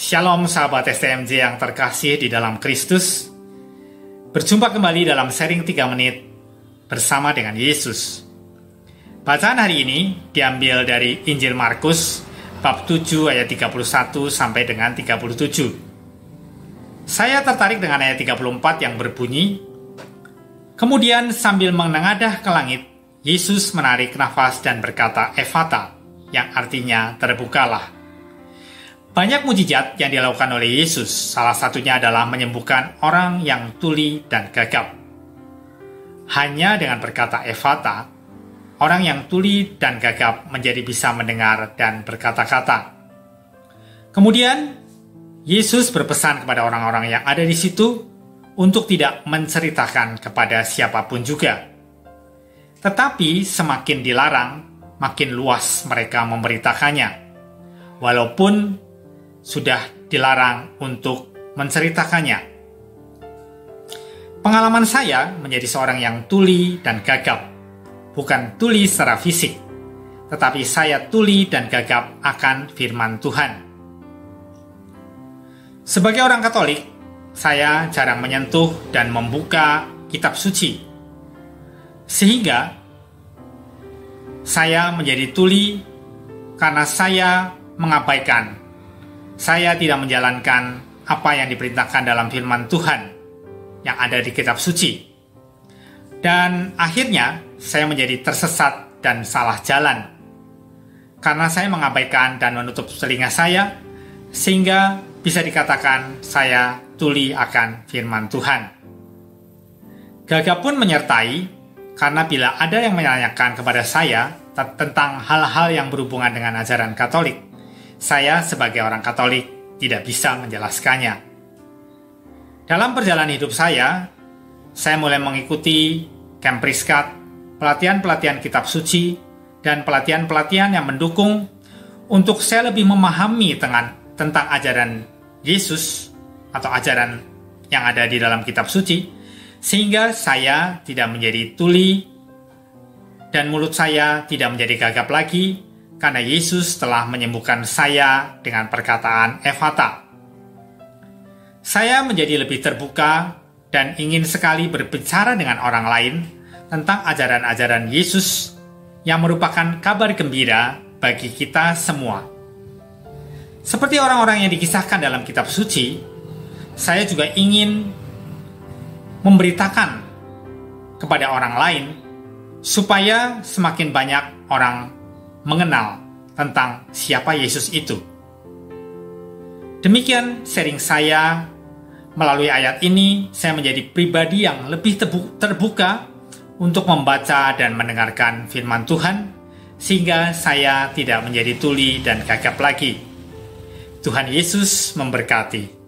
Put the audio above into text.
Shalom sahabat STMJ yang terkasih di dalam Kristus. Berjumpa kembali dalam sharing 3 menit bersama dengan Yesus. Bacaan hari ini diambil dari Injil Markus bab 7 ayat 31 sampai dengan 37. Saya tertarik dengan ayat 34 yang berbunyi, "Kemudian sambil menengadah ke langit, Yesus menarik nafas dan berkata, 'Efata,' yang artinya terbukalah." Banyak mujizat yang dilakukan oleh Yesus, salah satunya adalah menyembuhkan orang yang tuli dan gagap. Hanya dengan berkata Efata, orang yang tuli dan gagap menjadi bisa mendengar dan berkata-kata. Kemudian, Yesus berpesan kepada orang-orang yang ada di situ untuk tidak menceritakan kepada siapapun juga. Tetapi semakin dilarang, makin luas mereka memberitakannya. Walaupun sudah dilarang untuk menceritakannya. Pengalaman saya menjadi seorang yang tuli dan gagap, bukan tuli secara fisik, tetapi saya tuli dan gagap akan firman Tuhan. Sebagai orang Katolik, saya jarang menyentuh dan membuka kitab suci, sehingga saya menjadi tuli karena saya mengabaikan. Saya tidak menjalankan apa yang diperintahkan dalam firman Tuhan yang ada di kitab suci. Dan akhirnya saya menjadi tersesat dan salah jalan. Karena saya mengabaikan dan menutup telinga saya, sehingga bisa dikatakan saya tuli akan firman Tuhan. Gagap pun menyertai, karena bila ada yang menanyakan kepada saya tentang hal-hal yang berhubungan dengan ajaran Katolik, saya sebagai orang Katolik tidak bisa menjelaskannya. Dalam perjalanan hidup saya mulai mengikuti camp Priskat, pelatihan-pelatihan kitab suci, dan pelatihan-pelatihan yang mendukung untuk saya lebih memahami tentang ajaran Yesus atau ajaran yang ada di dalam kitab suci, sehingga saya tidak menjadi tuli dan mulut saya tidak menjadi gagap lagi, karena Yesus telah menyembuhkan saya dengan perkataan Efata. Saya menjadi lebih terbuka dan ingin sekali berbicara dengan orang lain tentang ajaran-ajaran Yesus yang merupakan kabar gembira bagi kita semua. Seperti orang-orang yang dikisahkan dalam kitab suci, saya juga ingin memberitakan kepada orang lain supaya semakin banyak orang mengenal tentang siapa Yesus itu. Demikian sharing saya. Melalui ayat ini, saya menjadi pribadi yang lebih terbuka untuk membaca dan mendengarkan firman Tuhan, sehingga saya tidak menjadi tuli dan gagap lagi. Tuhan Yesus memberkati.